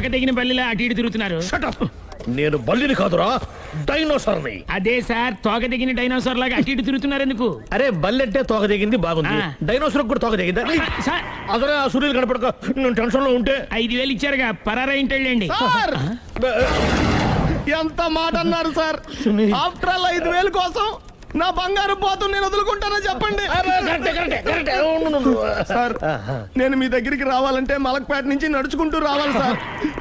తోక తెగిన బల్లిలా అటు ఇటు తిరుగుతున్నారు? నేను బల్లిని కాదురా, డైనోసార్ని. అదే సార్, తోక తెగిన డైనోసార్ లాగా అటు ఇటు తిరుగుతున్నారు ఎందుకు? అరే బల్లి అంటే తోక తెగింది బాగుంది, డైనోసార్ కూడా తోక తెగిందా? సార్ అదరే ఆ సూర్యులు కనపడక నేను టెన్షన్ లో ఉంటే 5,000 ఇచ్చారుగా, పరారా ఇంటండి. ఎంత మాట అన్నారు సార్? ఆఫ్టర్ ఆల్ 5,000 కోసం నా బంగారు పోతు నేను వదులుకుంటానా చెప్పండి సార్. నేను మీ దగ్గరికి రావాలంటే మలక్పేట నుంచి నడుచుకుంటూ రావాలి సార్.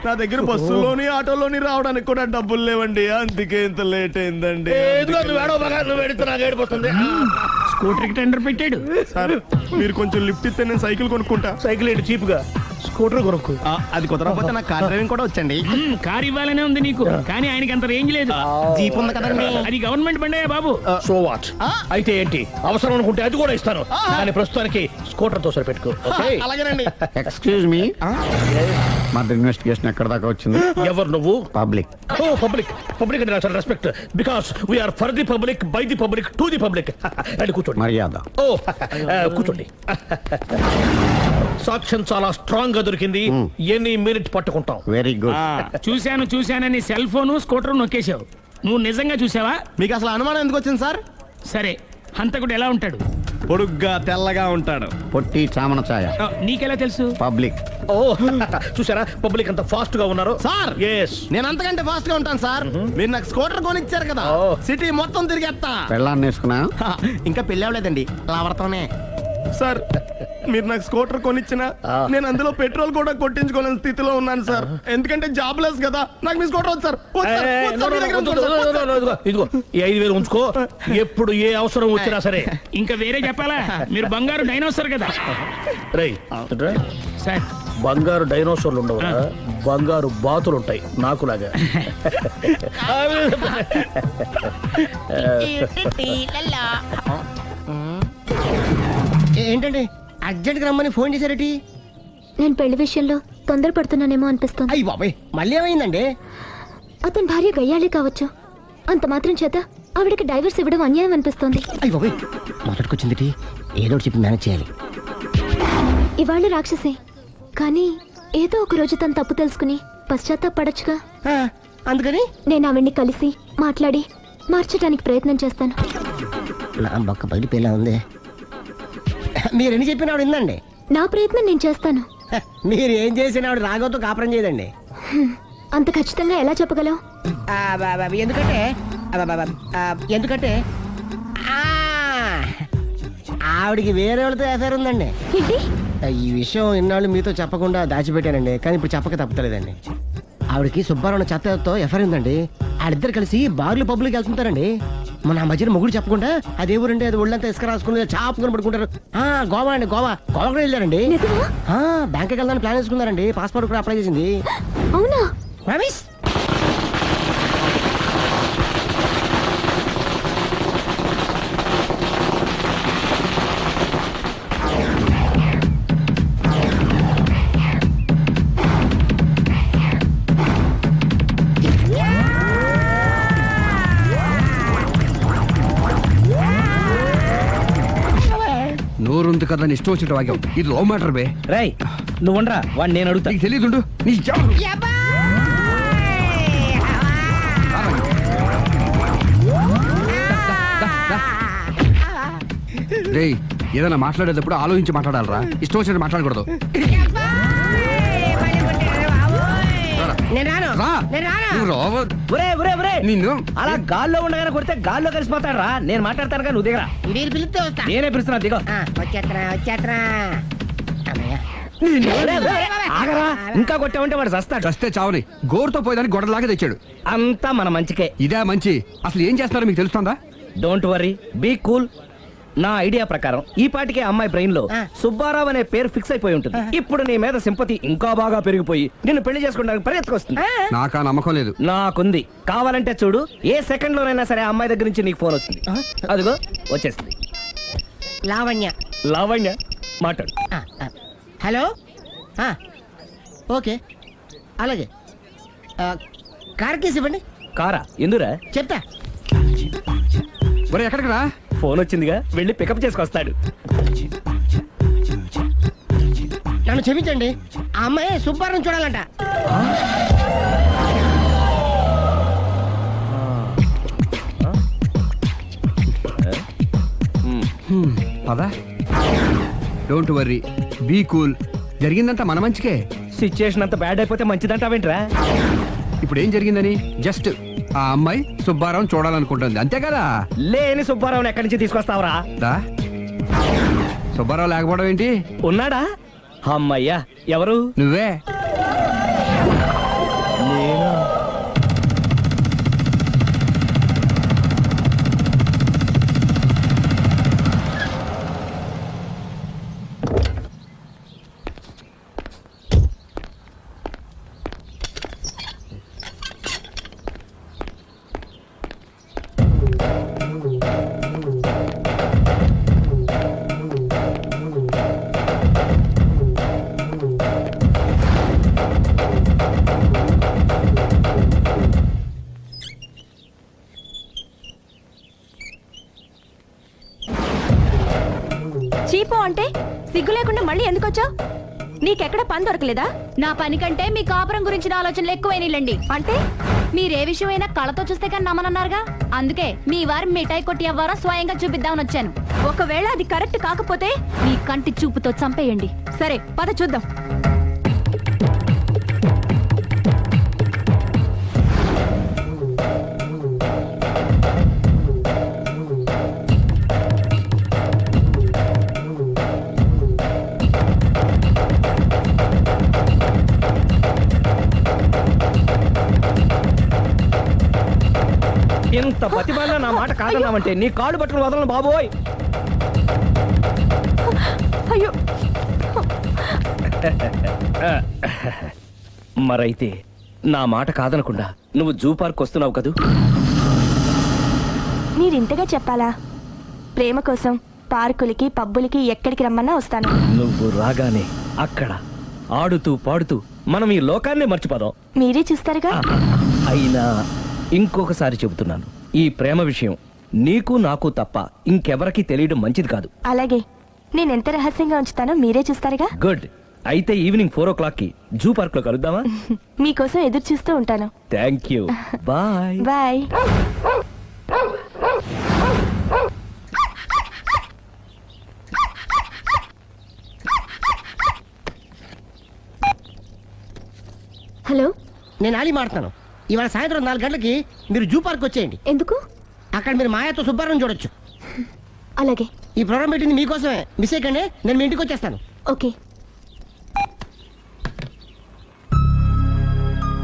నా దగ్గర బస్సులోని ఆటోలోని రావడానికి కూడా డబ్బులు లేవండి, అందుకే ఇంత లేట్ అయిందండి. స్కూటర్ కి టెండర్ పెట్టాడు సార్. మీరు కొంచెం లిఫ్ట్ ఇస్తే నేను సైకిల్ కొనుక్కుంటా. సైకిల్ ఏంటి చీప్ గా, స్కూటర్ కొనుక్కు. అది కుదరకపోతే నాకు కార్ డ్రైవింగ్ కూడా వచ్చండి. కార్ ఇవ్వాలనే ఉంది నీకు, కానీ ఆయనకి అంత రేంజ్ లేదు. జీప్ ఉంది కదండి. అది గవర్నమెంట్ బండయా బాబు. So what? అయితే ఏంటి, అవసరం అనుకుంటే అది కూడా ఇస్తాను, కానీ ప్రస్తుతానికి స్కూటర్ తో సరిపెట్టుకో. అలాగేనండి. ఎక్స్క్యూజ్ మీ, మా ఇన్వెస్టిగేషన్ ఎక్కడ దాకా వచ్చింది? ఎవరు నువ్వు? పబ్లిక్. ఓ పబ్లిక్. పబ్లిక్ అంటే నాకు respect, because we are for the public, by the public, to the public. అని కూర్చోండి. మర్యాద. ఓ కూర్చోండి. సాక్ష్యం చాలా స్ట్రాంగ్ గా దొరికింది, ఎన్ని మినిట్ పట్టుకుంటాం. Very good. చూశానని సెల్ ఫోన్ స్కూటర్ నొక్కేశావు. నువ్వు నిజంగా చూసావా? మీకు అసలు అనుమానం ఎందుకు వచ్చింది సార్? సరే, హంతకుడు ఎలా ఉంటాడు? పొడుగ్గా తెల్లగా ఉంటాడు. పొట్టి చామన ఛాయ. నీకెలా తెలుసు? పబ్లిక్. ఓ చూసారా పబ్లిక్ అంత ఫాస్ట్ గా ఉన్నారు సార్. ఎస్, నేను అంతకంటే ఫాస్ట్ గా ఉంటాను సార్. మీరు నాకు స్కూటర్ కొనిచ్చారు కదా, సిటీ మొత్తం తిరిగేస్తా. పెళ్ళాన్ని వేసుకున్నా? ఇంకా పెళ్ళి అవ్వలేదండి, లావర్తోనే. సార్ మీరు నాకు స్కూటర్ కొనిచ్చిన నేను అందులో పెట్రోల్ కూడా కొట్టించుకోలేని స్థితిలో ఉన్నాను సార్. ఎందుకంటే జాబ్ లెస్ కదా, నాకు మీ స్కూటర్ వద్దు సార్. ఇదిగో ఈ 5,000 ఉంచుకో, ఎప్పుడు ఏ అవసరం వచ్చినా సరే. ఇంకా వేరే చెప్పాలా? మీరు బంగారు డైనోసార్ కదా. రేయ్ సార్, బంగారు డైనోసార్లు ఉండవు, బంగారు బాతులు ఉంటాయి నాకులాగా. ఏంటండి అర్జెంట్ గా రమ్మని ఫోన్ చేశారటి? నేను పెళ్లి విషయంలో తొందరపడుతున్నానేమో అనిపిస్తోంది. అయ్యి బాబాయ్, మళ్ళీ ఏమైందండి? అతని భార్య గయ్యాళే కావచ్చు, అంత మాత్రం చేత ఆవిడకి డైవర్స్ ఇవ్వడం అన్యాయం అనిపిస్తోంది. అయ్యి బాబాయ్, మొదటికొచ్చింది ఏదో చెప్పి మేనేజ్ చేయాలి. ఇవాళ రాక్షసే, కానీ ఏదో ఒక రోజు తను తప్పు తెలుసుకుని పశ్చాత్తాపడొచ్చుగా. అందుకని నేను ఆవిడ్ని కలిసి మాట్లాడి మార్చడానికి ప్రయత్నం చేస్తాను. నా బొక్క పగిలిపోయేలా ఉంది. మీరెన్ని చెప్పిన ఆవిడ ఇందండి. నా ప్రయత్నం నేను చేస్తాను. మీరు ఏం చేసిన ఆవిడ రాగవతో కాపురం చేయదండి. అంత ఖచ్చితంగా ఎలా చెప్పగలవు? ఎందుకంటే ఎందుకంటే ఆవిడికి వేరే వాళ్ళతో ఎఫైర్ ఉందండి. ఏంటి? ఈ విషయం ఇన్నాళ్ళు మీతో చెప్పకుండా దాచిపెట్టానండి, కానీ ఇప్పుడు చెప్పక తప్పలేదండి. ఆవిడకి సుబ్బారావు చెత్తతో ఎఫైర్ ఉందండి. వాళ్ళిద్దరు కలిసి బార్లు పబ్లిక్ వెళ్తుంటారండి. మన మధ్యన మొగుడు చెప్పకుండా అదే ఊరండి, అది ఒళ్ళంతా ఇసుక రాసుకుని చాపుకొని పడుకుంటారు. గోవా అండి, గోవా కూడా వెళ్ళారండి. బ్యాంక్కి వెళ్దాని ప్లాన్ వేసుకున్నారండి. పాస్పోర్ట్ కూడా అప్లై చేసింది. అవునా? రమేష్ నోరుంది కదా ఇష్టం వచ్చినట్టు వాక్యం. ఇది లవ్ మ్యాటర్ బే. రై నువ్వు ఉండరా, వాడిని నేను అడుగుతా. నీకు తెలియదు నీ రే, ఏదైనా మాట్లాడేటప్పుడు ఆలోచించి మాట్లాడాలరా, ఇష్టం వచ్చినట్టు మాట్లాడకూడదు. నిన్ను అలా గాల్లో ఉండగానే కొడితే గాల్లో కలిసిపోతాడు రా. నేను మాట్లాడతాను నువ్వు దిగరా. నేనే పిలుస్తున్నా, దిగో. ఆగరా, ఇంకా కొట్టామంటే వాడు చస్తాడు. చస్తే చావని, గోరుతో పోయేదానికి గొడవలాగా తెచ్చాడు. అంతా మన మంచికే. ఇదే మంచి. అసలు ఏం చేస్తారో మీకు తెలుస్తుందా? Don't worry, be cool. నా ఐడియా ప్రకారం ఈ పాటికే అమ్మాయి బ్రెయిన్ లో సుబ్బారావు అనే పేరు ఫిక్స్ అయిపోయి ఉంటుంది. ఇప్పుడు నీ మీద సింపతి ఇంకా బాగా పెరిగిపోయి నిన్ను పెళ్లి చేసుకోవడానికి పరిగెత్తుకొస్తుంది. నాకా నమ్మకం లేదు. నాకుంది. కావాలంటే చూడు, ఏ సెకండ్ లోనైనా సరే అమ్మాయి దగ్గర నుంచి నీకు ఫోన్ వస్తుంది. అదిగో వచ్చేస్తుంది. లావణ్య. లావణ్య మాట్లాడు. హలో, ఓకే అలాగే. కార్ కేసు ఇవ్వండి. కారా? ఎందురా? చెప్తా. ఒరే ఎక్కడికి రా? ఫోన్ వచ్చిందిగా, వెళ్ళి పికప్ చేసుకొస్తాడు. నన్ను క్షమించండి, ఆ అమ్మాయి సుబ్బారావు చూడాలంట. పదా, డోంట్ వర్రీ, బీ కూల్. జరిగిందంతా మన మంచికే. సిచ్యుయేషన్ అంత బ్యాడ్ అయిపోతే మంచిదంటావేంట్రా? ఇప్పుడు ఏం జరిగిందని జస్ట్ ఆ అమ్మాయి సుబ్బారావు చూడాలనుకుంటుంది, అంతే కదా. లేని సుబ్బారావుని ఎక్కడి నుంచి తీసుకొస్తావురా? దా, సుబ్బారావు లేకపోవడం ఏంటి? ఉన్నాడా? అమ్మయ్యా, ఎవరు? నువ్వే. నేనా? చీపో అంటే సిగ్గు లేకుండా మళ్ళీ ఎందుకు వచ్చావు? నీకెక్కడ పని దొరకలేదా? నా పని కంటే మీ కాపురం గురించిన ఆలోచనలు ఎక్కువైనాయిలండి. అంటే మీరే విషయమైనా కళ్ళతో చూస్తే కానీ నమ్మనన్నారుగా, అందుకే మీ వారి మిఠాయి కొట్టి అవ్వారా స్వయంగా చూపిద్దామని వచ్చాను. ఒకవేళ అది కరెక్ట్ కాకపోతే మీ కంటి చూపుతో చంపేయండి. సరే పద చూద్దాం. ఇంత ప్రతిభలో నా మాట కాదన్నామంటే నీ కాళ్ళు పట్టుకుని వదలను బాబోయ్. అయ్యో, మరైతే నా మాట కాదనకుండా నువ్వు జూ పార్క్ వస్తున్నావు కదూ? మీరింతగా చెప్పాలా? ప్రేమ కోసం పార్కులకి పబ్బులకి ఎక్కడికి రమ్మన్నా వస్తాను. నువ్వు రాగానే అక్కడ ఆడుతూ పాడుతూ మనం ఈ లోకాన్ని మర్చిపోదాం. మీరే చూస్తారుగా. అయినా ఇంకొకసారి చెబుతున్నాను, ఈ ప్రేమ విషయం నీకు నాకు తప్ప ఇంకెవరికి తెలియడం మంచిది కాదు. అలాగే, నేను ఎంత రహస్యంగా ఉంచుతానో మీరే చూస్తారుగా. గుడ్. అయితే ఈవినింగ్ 4 o'clock కి జూ పార్క్ లో కలుద్దామా? మీకోసం ఎదురు చూస్తూ ఉంటాను. Thank you. Bye bye. Hello, నేను ఆలి మాడుతాను. ఇవాళ సాయంత్రం 4 గంటలకి మీరు జూ పార్క్ వచ్చేయండి. ఎందుకు? అక్కడ మీరు మాయాతో సుబ్బారావు చూడొచ్చు. అలాగే. ఈ ప్రోగ్రామ్ పెట్టింది మీకోసమే, మిస్ అయ్యకండి. నేను మీ ఇంటికి వచ్చేస్తాను. ఓకే.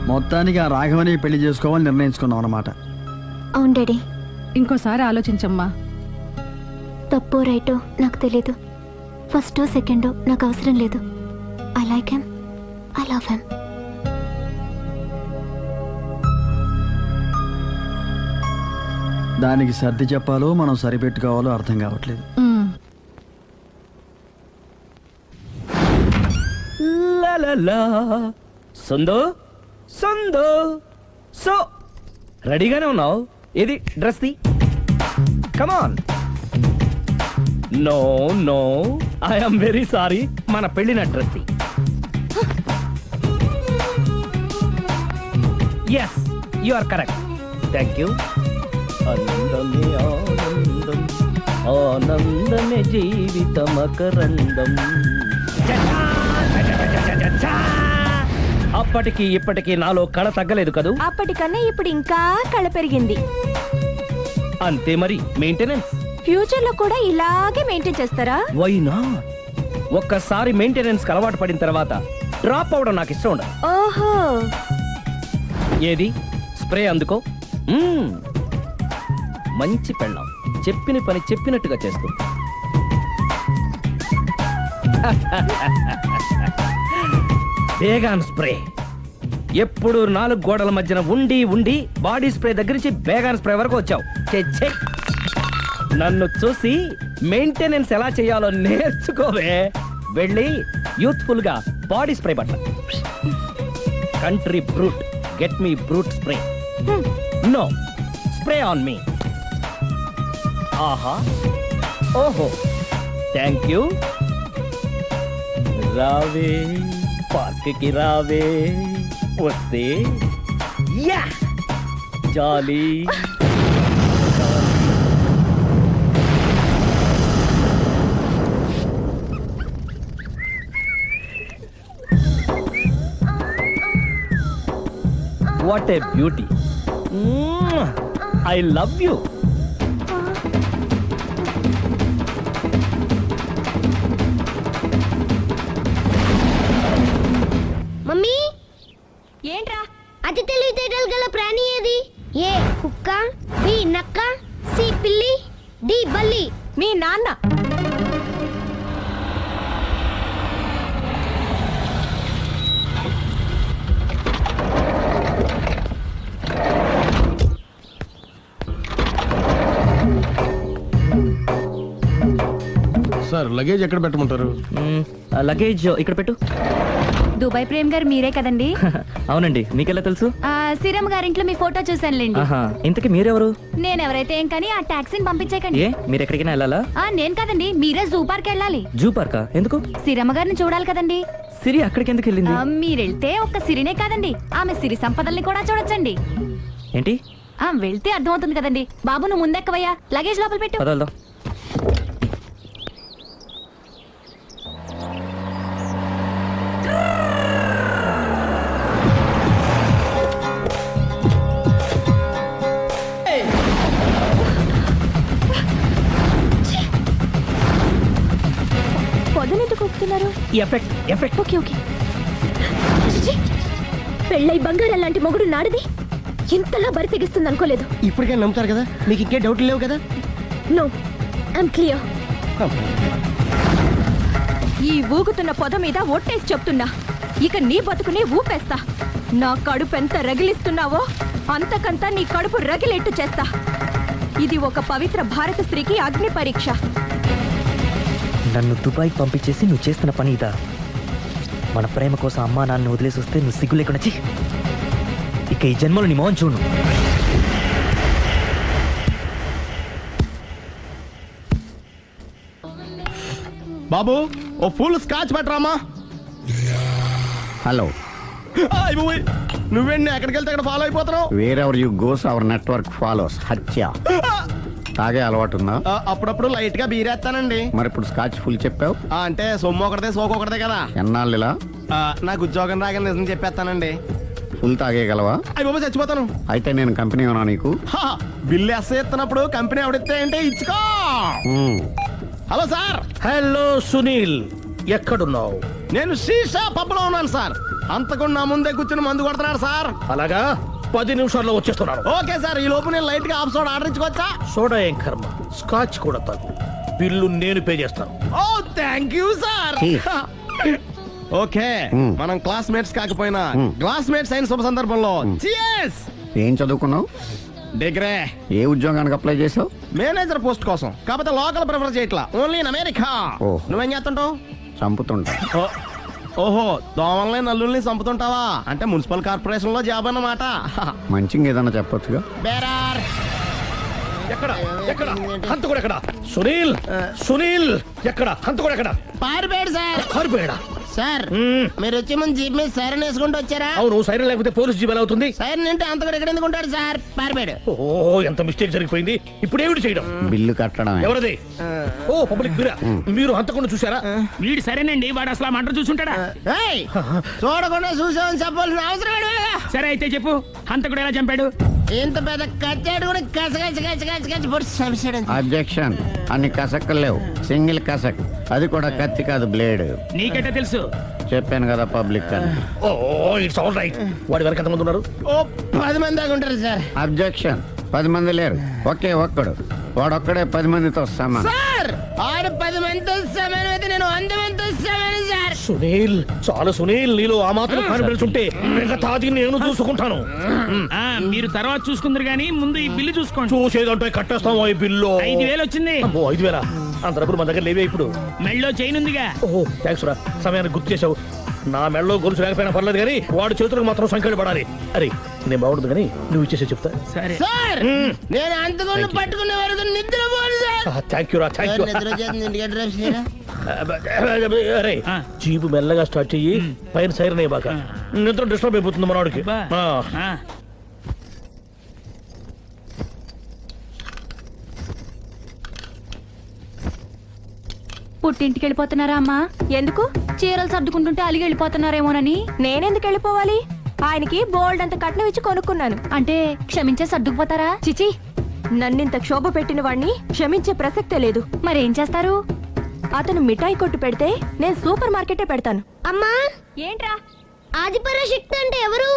మొత్తానికి ఆ రాఘవని పెళ్లి చేసుకోవాలని నిర్ణయించుకున్నాం అన్నమాట. అవును డాడీ. ఇంకోసారి ఆలోచించమ్మా. తప్పో రైటో నాకు తెలీదు. ఫస్టో సెకండో నాకు అవసరం లేదు. I like him, I love him. దానికి సర్ది చెప్పాలో మనం సరిపెట్టుకోవాలో అర్థం కావట్లేదు. లలలా. సందో సందో సో రెడీగానే ఉన్నావు? ఏది డ్రెస్ ది. Come on. No no, I'm very sorry. మన పెళ్ళిన డ్రెస్ ది. Yes, you are correct. Thank you. అందమే ఆనందం, ఆనందమే జీవితమకరందం. అప్పటికి ఇప్పటికి నాలో కళ తగ్గలేదు కదూ? అప్పటికన్నా ఇప్పుడు ఇంకా కళ పెరిగింది. అంతే మరి. మెయింటెనెన్స్ ఫ్యూచర్ లో కూడా ఇలాగే మెయింటైన్ చేస్తారా? Why not? ఒక్కసారి మెయింటెనెన్స్ కి అలవాటు పడిన తర్వాత డ్రాప్ అవడం నాకు ఇష్టం ఉండదు. ఓహో, ఏది స్ప్రే అందుకో. మంచి పెళ్ళాం, చెప్పిన పని చెప్పినట్టుగా చేస్తుంది. Baygon spray. ఎప్పుడు 4 గోడల మధ్యన ఉండి ఉండి బాడీ స్ప్రే దగ్గర నుంచి బేగాన్ స్ప్రే వరకు వచ్చావు. ఛే, నన్ను చూసి మెయింటెనెన్స్ ఎలా చేయాలో నేర్చుకోవే. వెళ్ళి యూత్ఫుల్ గా బాడీ స్ప్రే పట్ల. Country Brut, get me Brut spray. No, spray on me. ఆహా, ఓహో, థ్యాంక్ యూ. రావే పార్క్కి రావే వస్తే yeah jolly what a beauty I love you mummy ఏంట్రా? అతి తెలివితేటలు గల ప్రాణి ఏది? ఏ కుక్క, బి నక్క, సి పిల్లి, డి బల్లి. మీ నాన్న. సార్ లగేజ్ ఎక్కడ పెట్టమంటారు? లగేజ్ ఇక్కడ పెట్టు. దుబాయ్ ప్రేమ్ గారు మీరే కదండి? అవునండి, మీకెలా తెలుసు? సిరమ్ గారింట్లో మీ ఫోటో చూసానులేండి. ఆహా, ఇంతకీ మీరెవరు? నేను ఎవరైతే ఏం కానీ ఆ టాక్సీని పంపించేకండి. ఏ మీరు ఎక్కడికైనా వెళ్ళాలా? నేను కదండి, మీరే జూ పార్క్ వెళ్ళాలి. జూ పార్కా? ఎందుకు? సిరమ్మ గారిని చూడాలి కదండి. సిరి అక్కడికి ఎందుకు వెళ్ళింది? మీరెళ్తే ఒక్క సిరినే కాదండి, ఆమె సిరి సంపదల్ని కూడా చూడొచ్చండి. ఏంటి? వెళ్తే అర్థమవుతుంది కదండి. బాబు నువ్వు ముందెక్కవయ్యా, లగేజ్ లోపల పెట్టు. పదల్దాం. పొదనెందుకు ఒప్పుతున్నారు? Effect effect. Okay okay. పెళ్ళై బంగారం లాంటి మొగుడు నాడిది ఇంతలా బరి తెగిస్తుంది అనుకోలేదు. ఇప్పటికైనా నమ్ముతారు కదా? మీకు ఇంకే డౌట్లు లేవు కదా? No, I'm clear. ఈ ఊగుతున్న పొద మీద ఒట్టేసి చెప్తున్నా, ఇక నీ బతుకునే ఊపేస్తా. నా కడుపు ఎంత రగిలిస్తున్నావో అంతకంతా నీ కడుపు రగిలేట్టు చేస్తా. ఇది ఒక పవిత్ర భారత స్త్రీకి అగ్ని పరీక్ష. నన్ను దుబాయ్ పంపించేసి నువ్వు చేస్తున్న పని ఇదా? మన ప్రేమ కోసం అమ్మా నాన్న వదిలేసి వస్తే నువ్వు సిగ్గు లేకుండా చి. ఇక ఈ జన్మలో నీ మోహన్ చూడు. బాబు ఓ ఫుల్ స్కాచ్ పెట్టరామా. హలో, నువ్వేండి ఎక్కడికి వెళ్తే అక్కడ ఫాలో అయిపోతున్నావు? Wherever you goes our network follows. హత్య. తాగే అలవాటు ఉందా? అప్పుడప్పుడు లైట్ గా బీరేస్తానండి. మరి ఇప్పుడు స్కాచ్ ఫుల్ చెప్పావు. అంటే సొమ్ము ఒకటిదే సోకు ఒకటిదే కదా. ఎన్నాళ్ళు ఇలా? నాకు ఉద్యోగం రాగానే నిజం చెప్పేస్తానండి. ఫుల్ తాగేయగలవా? అయ్యి బాబు చచ్చిపోతాను. అయితే నేను కంపెనీ ఉన్నా నీకు. బిల్లు ఎస్ ఎత్తినప్పుడు కంపెనీ ఎవడిస్తే అంటే ఇచ్చుకో. Hello sir. హలో సునీల్, ఎక్కడున్నావు? నేను శీషా పబ్లో ఉన్నాను సార్. అంతకుండా నా ముందే కూర్చుని మందు కొడుతున్నాడు సార్. అలాగా, 10 నిమిషాల్లో వచ్చేస్తున్నాను. ఓకే సార్, ఈ లోపు నేను లైట్ గా హాఫ్ సోడా ఆర్డర్ ఇచ్చుకోవచ్చా? సోడా ఏం కర్మ, స్కాచ్ కూడా తాగు. బిల్లు నేను పే చేస్తాను. ఓ థ్యాంక్ యూ సార్. ఓకే, మనం క్లాస్మేట్స్ కాకపోయినా క్లాస్మేట్స్ అయిన శుభ సందర్భంలో cheers. ఏం చదువుకున్నావు? డిగ్రీ. ఏ ఉద్యోగానికి అప్లై చేసావు? మేనేజర్ పోస్ట్ కోసం. కాకపోతే లోకల్ ప్రిఫర్ చేయట్లా, ఓన్లీ ఇన్ అమెరికా. ఓహో. నువ్వేం చేస్తుంటావు? చంపుతుంటా. ఓహో, దోమల్ని నల్లుల్ని చంపుతుంటావా? అంటే మున్సిపల్ కార్పొరేషన్ లో జాబ్ అన్నమాట. మంచిగా ఏదన్నా చెప్పొచ్చుగా. బేరార్. ఎక్కడ ఎక్కడ హంతకుడు ఎక్కడ? సునీల్, సునీల్ ఎక్కడ? హంతకుడు ఎక్కడ? పారిపోయాడు సార్. పారిపోయాడా? సార్ మీరు వచ్చే ముందు జీప్ మీద సైరన్ వేసుకుంటూ వచ్చారా? అవును, సైరన్ లేకపోతే పోలీస్ జీవన్ అవుతుంది. సైరన్ అంటే అంత కూడా ఎక్కడ ఎందుకు ఉంటాడు సార్? పారిపోయాడు. ఓ, ఎంత మిస్టేక్ జరిగిపోయింది. ఇప్పుడు ఏమిటి చేయడం? బిల్లు కట్టడమే. ఎవరది? ఓ, పబ్లిక్ బిరా. మీరు హంతకుండా చూసారా? వీడు సరేనండి, వాడు అసలు మంట చూసుంటాడా? ఏయ్, చూడకుండా చూసామని చెప్పాల్సిన అవసరం ఏంటి? సరే అయితే చెప్పు, హంతకుడు ఎలా చంపాడు? ఇంత పెద్ద కచ్చాడు కూడా కసగచ్చి పొడి చంపేశాడు. అబ్జెక్షన్. అన్ని కసక్కలు లేవు, సింగిల్ కసక్. అది కూడా కత్తి కాదు, బ్లేడ్. నీకెట్టా తెలుసు? చెప్పాను కదా పబ్లిక్ అని. ఓ, ఇట్స్ ఆల్ రైట్. వాడి వెనక ఎంతమంది ఉన్నారు? ఓ 10 మంది దాకా ఉంటారు సార్. అబ్జెక్షన్. 10 మంది లేరు, ఒకే ఒక్కడు. వాడొక్కడే 10 మందితో సమానం. సార్ ఆడు 10 మందితో సమానం అయితే నేను 100 మందితో సమానం సార్. సునీల్, చాలు సునీల్, నీలో ఆ మాత్రం కాన్ఫిడెన్స్ ఉంటే మిగతాది నేను చూసుకుంటాను. మీరు తర్వాత చూసుకుందరు గానీ ముందు ఈ బిల్లు చూసుకోండి. చూసేదంటే కట్టేస్తాం ఈ బిల్లు. 5,000 వచ్చింది. అమ్మో, 5,000? అంత డబ్బులు మన దగ్గర లేవే ఇప్పుడు. మెళ్ళో చైన్ ఉందిగా. ఓహో, థ్యాంక్స్ రా, సమయానికి గుర్తు చేసావు. నా మెడలో గొలుసు లేకపోయినా పర్లేదు కానీ వాడి చేతులకు మాత్రం సంఖ్యలు పడాలి. అరే, నేను బాగుంటుంది కానీ నువ్వు ఇచ్చేసే చెప్తా. సరే సార్ నేను అంతకుండా పట్టుకునే వరకు నిద్రపోను సార్. థ్యాంక్ యూ రా, థ్యాంక్ యూ. నిద్ర చేస్తుంది ఇంటికి డ్రైవ్ చేయరా? అరే జీపు మెల్లగా స్టార్ట్ చెయ్యి, పైన సైరన్ అయ్యి బాగా నిద్ర డిస్టర్బ్ అయిపోతుంది మనవాడికి. పుట్టింటికి వెళ్ళిపోతున్నారా అమ్మా? ఎందుకు? చీరలు సర్దుకుంటుంటే అలిగి వెళ్ళిపోతున్నారేమోనని. నేనెందుకు వెళ్ళిపోవాలి? ఆయనకి బోల్డ్ అంత కట్నం ఇచ్చి కొనుక్కున్నాను. అంటే క్షమించే సర్దుకుపోతారా? చిచి, నన్నింత క్షోభ పెట్టిన వాణ్ణి క్షమించే ప్రసక్తే లేదు. మరేం చేస్తారు? అతను మిఠాయి కొట్టు పెడితే నేను సూపర్ మార్కెటే పెడతాను. అమ్మా, ఏంట్రా? ఆదిపరాశక్తి అంటే ఎవరు?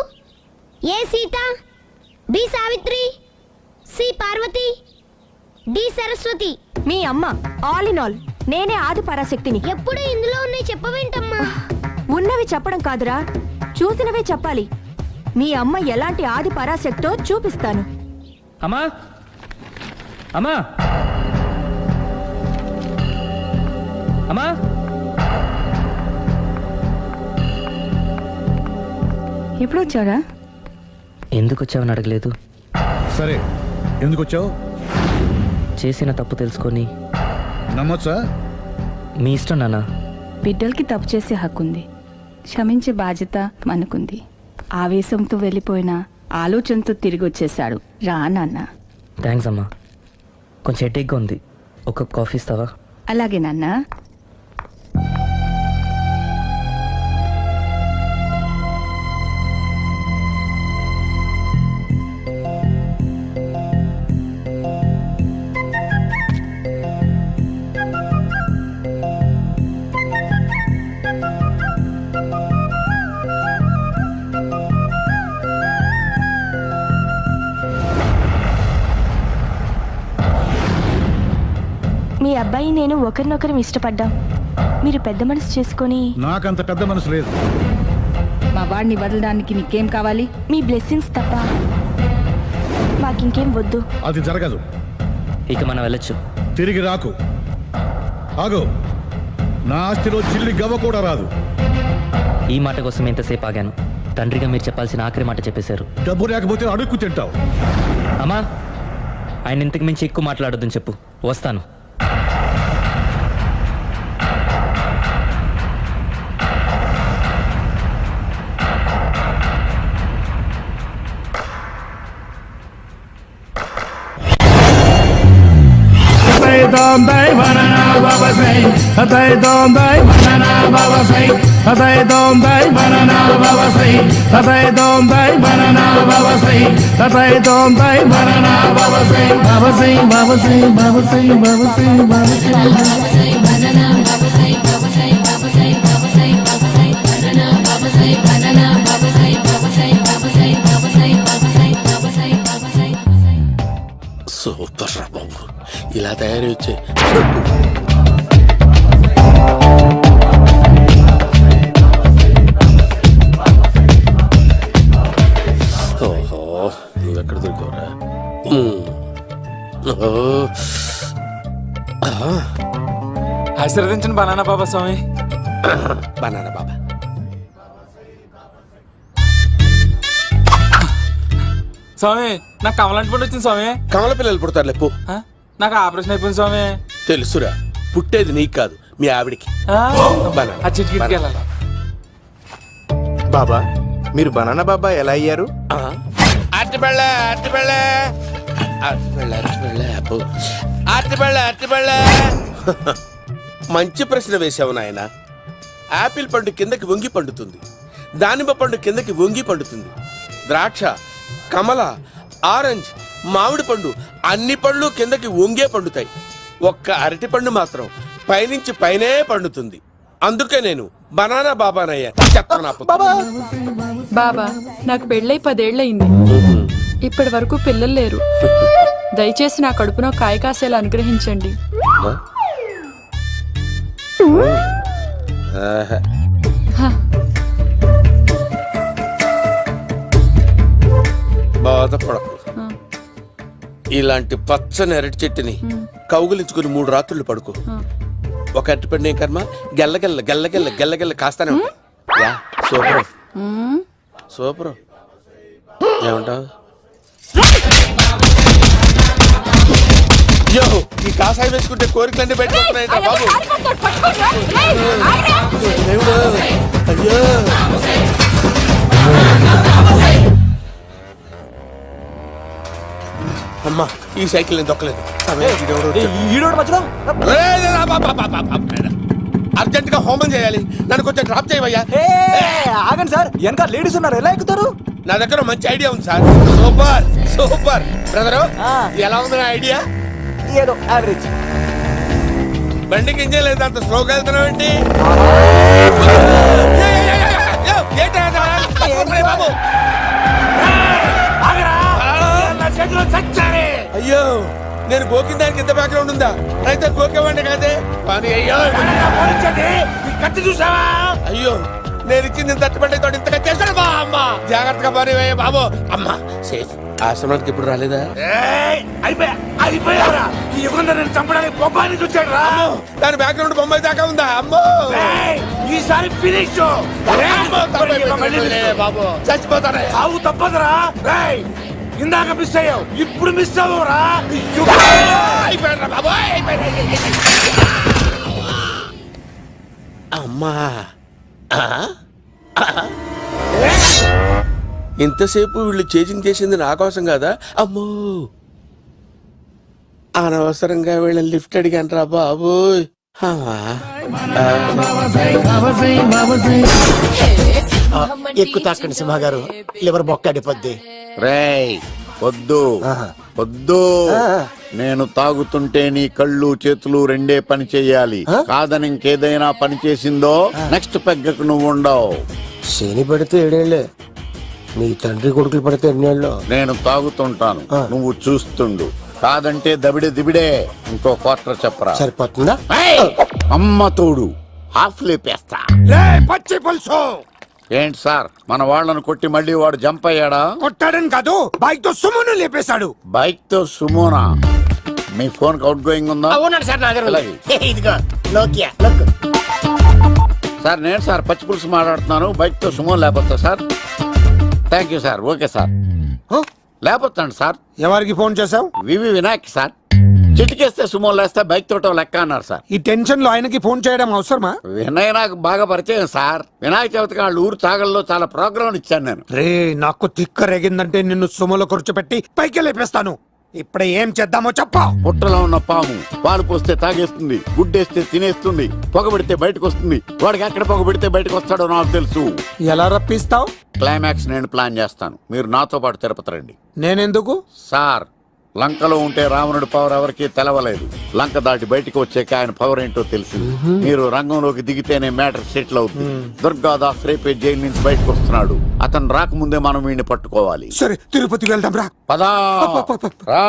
A Sita, B Savitri, C Parvati, D Saraswati. మీ అమ్మ. ఆల్ ఇన్ ఆల్ నేనే ఆది పరాశక్తిని. ఎప్పుడు ఇందులో ఉన్నాయి చెప్పవేంటమ్మా? ఉన్నవి చెప్పడం కాదురా, చూసినవే చెప్పాలి. మీ అమ్మ ఎలాంటి ఆది పరాశక్తో చూపిస్తాను. అమ్మా అమ్మా అమ్మా, ఎప్పుడు వచ్చారా? ఎందుకు వచ్చావని అడగలేదు. సరే, ఎందుకు వచ్చావు? చేసిన తప్పు తెలుసుకొని నమ్మొచ్చా? మీ ఇష్టం నాన్న. బిడ్డలకి తప్పు చేసే హక్కుంది, క్షమించే బాధ్యత మనకుంది. ఆవేశంతో వెళ్ళిపోయిన ఆలోచనతో తిరిగి వచ్చేసాడు. రా నాన్న. థ్యాంక్స్ అమ్మా. కొంచెం హెడేక్గా ఉంది, ఒక కప్ కాఫీ ఇస్తావా? అలాగే నాన్న. మీ అబ్బాయి నేను ఒకరినొకరం ఇష్టపడ్డాం. మీరు పెద్ద మనసు చేసుకొని. నాకంత పెద్ద మనసు లేదు. మా వాడిని వదలడానికి నీకేం కావాలి? మీ బ్లెస్సింగ్స్ తప్ప మాకింకేం వద్దు. అది జరగదు. ఇక మనం వెళ్ళొచ్చు. తిరిగి రాకు. ఆగు. నా ఆస్తిలో చిల్లి గవ్వ కూడా రాదు. ఈ మాట కోసం ఎంతసేపు ఆగాను. తండ్రిగా మీరు చెప్పాల్సిన ఆఖరి మాట చెప్పేశారు. డబ్బు లేకపోతే అడుక్కు తింటావు. అమ్మా, ఆయన ఇంతకు మించి ఎక్కువ మాట్లాడొద్దని చెప్పు. వస్తాను. సూపర్ రా బాబు, ఇలా తయారు వచ్చే. ఓహో, నువ్వెక్కడ దొరికావురా? ఆశీర్వదించండి బనానా బాబా స్వామి. బనానా బాబా. స్వామి, నాకు కమలంటి పండు వచ్చింది స్వామి. కమల పిల్లలు పుడతారు లేపు. నాకు ఆపరేషన్ అయిపోయింది స్వామి. తెలుసురా, పుట్టేది నీకు కాదు, మీ ఆవిడికి. ఆ చిటికి వెళ్ళాలి. బాబా, మీరు బనానా బాబా ఎలా అయ్యారు? మంచి ప్రశ్న వేశావు నాయన. ఆపిల్ పండు కిందకి వంగి పండుతుంది, దానిమ్మ పండు కిందకి వంగి పండుతుంది, ద్రాక్ష, కమల, ఆరెంజ్, మామిడి పండు అన్ని పండ్లు కిందకి వంగే పండుతాయి. ఒక్క అరటి పండు మాత్రం పైనుంచి పైనే పండుతుంది. అందుకే నేను బనానా బాబానయ్యా. బాబా, నాకు పెళ్ళై 10 ఏళ్ళయింది. ఇప్పటి వరకు పిల్లలు లేరు. దయచేసి నా కడుపున కాయ కాసేలా అనుగ్రహించండి. బాధపడకు. ఇలాంటి పచ్చని అరటి చెట్టుని కౌగులించుకుని 3 రాత్రులు పడుకో. ఒక అరటి పండు ఏం కర్మ, గెల్లగెల్ల గెల్లగెల్ల గెల్లగెల్ల కాస్తానే ఉంటాయి. Super super. ఏమంటావు? యో ఈ కాసాయి వేసుకుంటే కోరికలన్నీ బయటకొస్తున్నాయంట బాబు. దేవుడు అయ్యో అమ్మా ఈ సైకిల్ నేను దొక్కలేదు. అర్జెంట్ గా హోమం చేయాలి, నన్ను కొంచెం డ్రాప్ చేయవయ్యా. ఆగండి సార్, వెనక లేడీస్ ఉన్నారు, ఎలా ఎక్కుతారు? నా దగ్గర మంచి ఐడియా ఉంది సార్. సూపర్ సూపర్ బ్రదరు, ఎలా ఉంది నా ఐడియా? ఏదో యావరేజ్. బండికి ఇంజన్ లేదు, అంత స్లోగా వెళ్తున్నావు ఏంటి? బాబు అయ్యో నేను గోకిన దానికి ఇంత బ్యాక్గ్రౌండ్ ఉందా? అయితే గోకేవాడిని కాదే. కానీ అయ్యో కత్తి చూసావా? అయ్యో నేను ఇచ్చింది తట్టుబడి తోటి ఇంతగా చేశాను బా అమ్మ. జాగ్రత్తగా పని వేయ బాబు. అమ్మ సేఫ్. ఆశ్రమానికి ఇప్పుడు రాలేదా? అయిపోయారా? ఈ యుగంలో నేను చంపడానికి బొమ్మాని చూచాడు రా. దాని బ్యాక్గ్రౌండ్ బొమ్మాయి దాకా ఉందా? అమ్మో ఈసారి ఫినిష్ బాబు. చచ్చిపోతానే. సాగు తప్పదురా. ఇందాక మిస్ అయ్యావు, ఇప్పుడు మిస్ అవ్వరా. అమ్మా ఇంతసేపు వీళ్ళు చేజింగ్ చేసింది నా కోసం కాదా? అమ్మో అనవసరంగా వీళ్ళని లిఫ్ట్ అడిగాను రా బాబు. ఎక్కువ తాకండి సింహ గారు, లివర్ బొక్క అడిపోద్ది. రేయ్ వద్దు వద్దు, నేను తాగుతుంటే నీ కళ్ళు చేతులు రెండే పని చెయ్యాలి. కాదని ఇంకేదైనా పని చేసిందో నెక్స్ట్ పెగ్గకు నువ్వు ఉండవు. శని పడితే 7 ఏళ్ళే, మీ తండ్రి కొడుకులు పడితే 8 ఏళ్ళు. నేను తాగుతుంటాను, నువ్వు చూస్తుండు. కాదంటే దబిడే దిబిడే. ఇంకో క్వార్టర్ చెప్పరా? సరిపోతుందా? అమ్మ తోడు హాఫ్ లేపేస్తా. పచ్చి పులుసు. ఏంటి సార్, మన వాళ్ళను కొట్టి మళ్ళీ వాడు జంప్ అయ్యాడా? కొట్టాడని కాదు, బైక్ తో సుమోను లేపేశాడు. బైక్ తో సుమోనా? మీ ఫోన్ అవుట్ గోయింగ్ ఉందా? అవునండి సార్, నా దగ్గర అలాగే. ఇదిగో నోకియా లోక్. సార్ నేను సార్ పచ్చి పులుసు మాట్లాడుతున్నాను. బైక్ తో సుమో లేకపోతా sir? Thank you sir. Okay sir, లేకపోతాండి సార్. ఎవరికి ఫోన్ చేసావు? వివి వినాయక్ సార్. చిటికేస్తే సుమో లేస్తే బైక్ తోటో లెక్క అన్నారు సార్. ఈ టెన్షన్ లో ఆయనకి ఫోన్ చేయడం అవసరమా? వినయ్ నాకు బాగా పరిచయం సార్. వినాయక చవితికి వాళ్ళ ఊరు చాగల్లో చాలా ప్రోగ్రాం ఇచ్చాను నేను. రే నాకు తిక్క రేగిందంటే నిన్ను సుమోలో కూర్చోబెట్టి పైకి లేపేస్తాను. ఇప్పుడు ఏం చేద్దామో చెప్పా. పుట్టలో ఉన్న పాము పాలు పోస్తే తాగేస్తుంది, గుడ్డేస్తే తినేస్తుంది, పొగబెడితే బయటకు వస్తుంది. వాడికి ఎక్కడ పొగబెడితే బయటకు వస్తాడో నాకు తెలుసు. ఎలా రప్పిస్తావు? క్లైమాక్స్ నేను ప్లాన్ చేస్తాను, మీరు నాతో పాటు తిరుపతి రండి. నేనెందుకు? సార్ లంకలో ఉంటే రావణుడి పవర్ ఎవరికి తెలవలేదు. లంక దాటి బయటకు వచ్చాక ఆయన పవర్ ఏంటో తెలిసింది. మీరు రంగంలోకి దిగితేనే మ్యాటర్ సెటిల్ అవుతుంది. దుర్గాదాస్ రేపే జైలు నుంచి బయటకు వస్తున్నాడు. అతను రాకముందే మనం వీడిని పట్టుకోవాలి. సరే తిరుపతికి వెళ్దాం రా. పదా రా.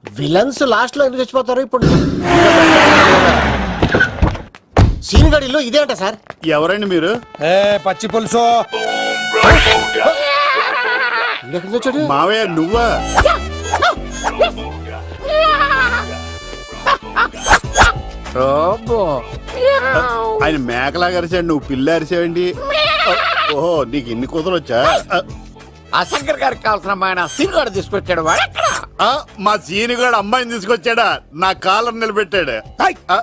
విలన్స్ లాస్ట్ లో ఎందుకు చచ్చిపోతారు? ఇప్పుడు సీన్ గడిలో ఇదే అంట సార్. ఎవరండి మీరు? పచ్చి పులుసు. మావయ్య నువ్వా? ఆయన మేకలాగా అరిచాడు, నువ్వు పిల్ల అరిచావండి. ఓహో నీకు ఇన్ని కుదరొచ్చా? అశంకర్ గారికి కావాల్సిన అమ్మాయి సీనుగాడు తీసుకొచ్చాడు. మా సీనుగాడు అమ్మాయిని తీసుకొచ్చాడా? నా కాలం నిలబెట్టాడు.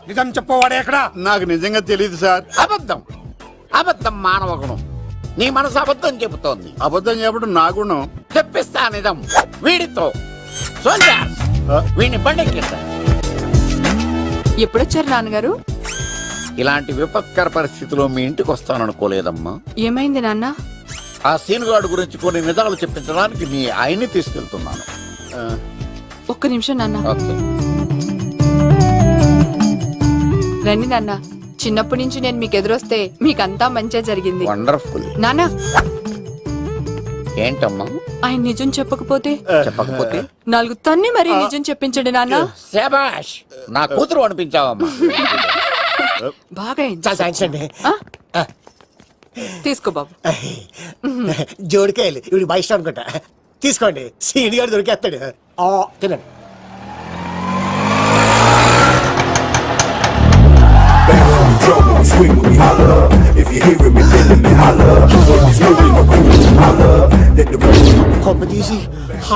నిజం చెప్పవాడే ఎక్కడ? నాకు నిజంగా తెలియదు సార్. అబద్ధం అబద్ధం మానవ గుణం. నీ మనసు అబద్ధం చెబుతోంది. అబద్ధం చెప్పడం నా గుణం. చెప్పిస్తా నిజం వీడితో. వీడిని బండెక్కిస్తా. ఎప్పుడొచ్చారు నాన్నగారు? ఇలాంటి విపత్కర పరిస్థితిలో మీ ఇంటికి వస్తాననుకోలేదమ్మా. ఏమైంది నాన్న? ఆ సీనుగాడు గురించి కొన్ని నిజాలు చెప్పించడానికి మీ ఆయన్ని తీసుకెళ్తున్నాను. ఒక్క నిమిషం నాన్న. ఓకే. రండి నాన్న. చిన్నప్పటి నుంచి నేను మీకు ఎదురొస్తే మీకంతా మంచిగా జరిగింది. వండర్ఫుల్. నాన్న ఏంటమ్మా? ఆయన నిజం చెప్పకపోతే చెప్పకపోతే 4 తన్ని మరి నిజం చెప్పించండి నాన్న. శభాష్, నా కూతురు అనిపించావమ్మా. బాగా థ్యాంక్స్ అండి. తీసుకో బాబు. జోడికాయలు ఇవి బయట అనుకుంటా. తీసుకోండి, సీని గారు దొరికేస్తాడు. తినండి. swing with me, holla. If you hearing me, feeling me, holla. When you smoking my crew, holla. Let the కొమ్మ తీసి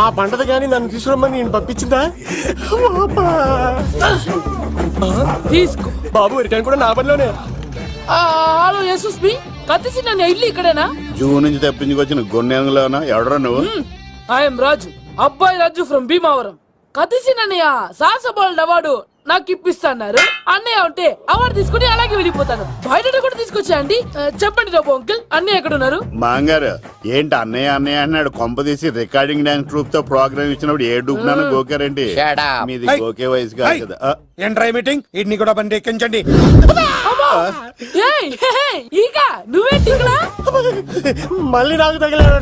ఆ పంటది కానీ నన్ను తీసుకురమ్మని నేను పంపించిందా తీసుకో బాబు రిటర్న్ కూడా నా పనిలోనే. హలో యశస్వి కత్తిసి నన్ను ఇల్లు ఇక్కడేనా? జూ నుంచి తప్పించుకొచ్చిన గొన్నెంగులోనా ఎవడరా నువ్వు? ఐఎమ్ రాజు, అబ్బాయి రాజు ఫ్రమ్ భీమావరం. కత్తిసి నన్నయ్య సాహసబాలుడు అవార్డు నాకు ఇప్పిస్తాన్నారు. అన్నయ్య ఉంటే అవార్డు తీసుకుని అలాగే వెళ్ళిపోతాను. బయట కూడా తీసుకొచ్చా అండి. చెప్పండి రాబు అంకిల్, అన్నయ్య ఎక్కడ ఉన్నారు? మాంగారు ఏంటి అన్నయ్య అన్నయ్య అన్నాడు? కొంప తీసి రికార్డింగ్ డాన్స్ ట్రూప్ తో ప్రోగ్రామ్ ఇచ్చినప్పుడు ఏ డూబ్నాను గోకారండి? మీది గోకే వయసు కాదు కదా. ఎంట్రై మీటింగ్ ఇడ్ని కూడా బండి ఎక్కించండి. ఈక నువ్వేంటి ఇక్కడ? మళ్ళీ నాకు తగిలాడు.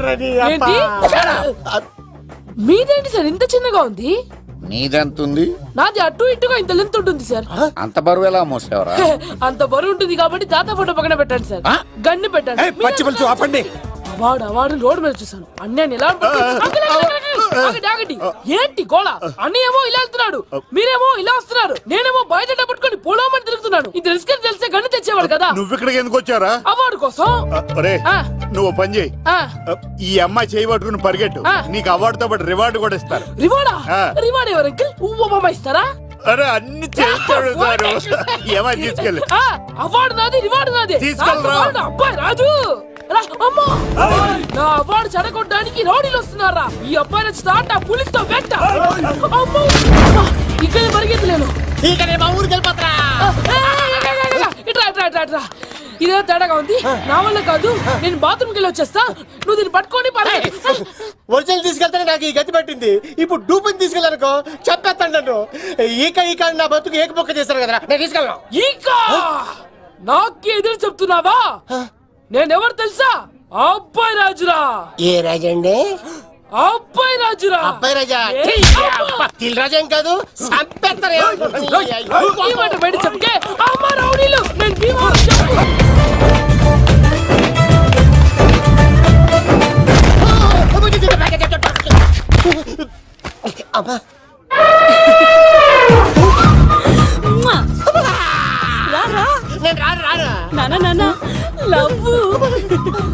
మీదేంటి సార్ ఇంత చిన్నగా ఉంది? నీదెంతుంది? నాది అటు ఇటుగా ఇంత లెంత్ ఉంటుంది సార్. అంత బరువు ఎలా మోసేవరా? అంత బరువు ఉంటుంది కాబట్టి తాత ఫోటో పక్కన పెట్టండి సార్. గన్ను పెట్టండి. పచ్చి పులుసు ఆపండి. అవార్డు రోడ్డు మీద చూసాను. అన్నయ్య ఎలా ఆగండి. ఏంటి గోళ? అన్నయ్యేమో ఇలా వెళ్తున్నాడు, మీరేమో ఇలా వస్తున్నారు, నేనేమో బయట పట్టుకొని పోలోమని తిరుగుతున్నాను. ఇది రిస్క్ తెలిసే గన్ను తెచ్చేవాడు కదా. నువ్వు ఇక్కడికి ఎందుకు వచ్చారా? అవార్డు కోసం. నువ్వు పని చేయి, ఈ అమ్మాయి చేయి పట్టుకుని పరిగెట్టు. నీకు అవార్డు తో పాటు రివార్డు కూడా ఇస్తారు. రివార్డా? రివార్డ్ ఎవరు అంకిల్? ఉవ్వమ్మ ఇస్తారా? అరే అన్ని చేస్తాడు సార్. ఏమై తీసుకెళ్ళి. అవార్డు నాది, రివార్డు నాది. తీసుకెళ్ళరా. అబ్బాయి రాజు నా అవార్డు చెడగొట్టడానికి రౌడీలు వస్తున్నారా? ఈ అబ్బాయి నచ్చి తాట పులితో వెంట. ఇక్కడ పరిగెత్తలేను. ఇదే తేడాగా ఉంది. నా వల్ల కాదు, నేను బాత్రూమ్కి వెళ్ళి వచ్చేస్తా. నువ్వు దీన్ని పట్టుకొని ఒరిజినల్ తీసుకెళ్తానే నాకు ఈ గతి పట్టింది. ఇప్పుడు డూపుని తీసుకెళ్ళానుకో చెప్పేస్తాను నన్ను. ఈక నా బతుకు ఏక బొక్క చేశారు కదా, నేను తీసుకెళ్ళను. ఈక నాకే ఎదురు చెప్తున్నావా? నేనెవరు తెలుసా? అబ్బాయి రాజురా. ఏ రాజండి? అబ్బాయి రాజురా. అబ్బాయి రాజా తిల్ రాజా ఏం కాదు, సంపేస్తారు. ఈ మాట బయట చెప్తే అమ్మ రౌడీలు నేను భీమవరం చెప్పు.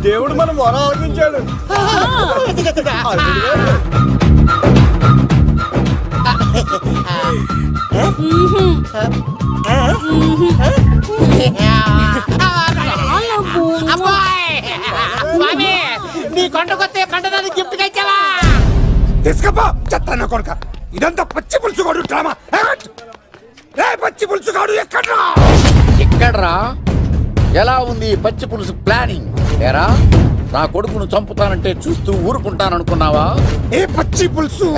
దేవుడు మనం మొర ఆలోచించాడు. నీ కొండకొస్తే కంటదాన్ని గిఫ్ట్ గా ఇచ్చావా? తీసుకపో చెత్త కొడుక. ఇదంతా పచ్చి పులుసుగాడు డ్రామా. పచ్చి పులుసుగాడు ఎక్కడ్రా? ఎక్కడ్రా? ఎలా ఉంది పచ్చి పులుసు ప్లానింగ్? ఏరా నా కొడుకును చంపుతానంటే చూస్తూ ఊరుకుంటాననుకున్నావా? ఏ పచ్చి పులుసు?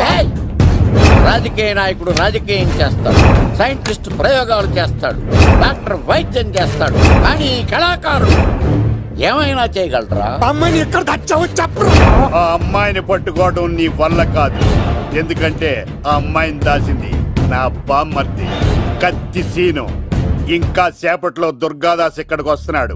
రాజకీయ నాయకుడు రాజకీయం చేస్తాడు, సైంటిస్ట్ ప్రయోగాలు చేస్తాడు, డాక్టర్ వైద్యం చేస్తాడు, కానీ కళాకారుడు ఏమైనా చేయగలరా? అమ్మాయిని ఎక్కడ తెచ్చావు చెప్పు. ఆ అమ్మాయిని పట్టుకోవడం నీ వల్ల కాదు. ఎందుకంటే ఆ అమ్మాయిని దాసింది నా బామ్మర్ది కత్తి సీను. ఇంకా సేపట్లో దుర్గాదాస్ ఇక్కడికి వస్తున్నాడు.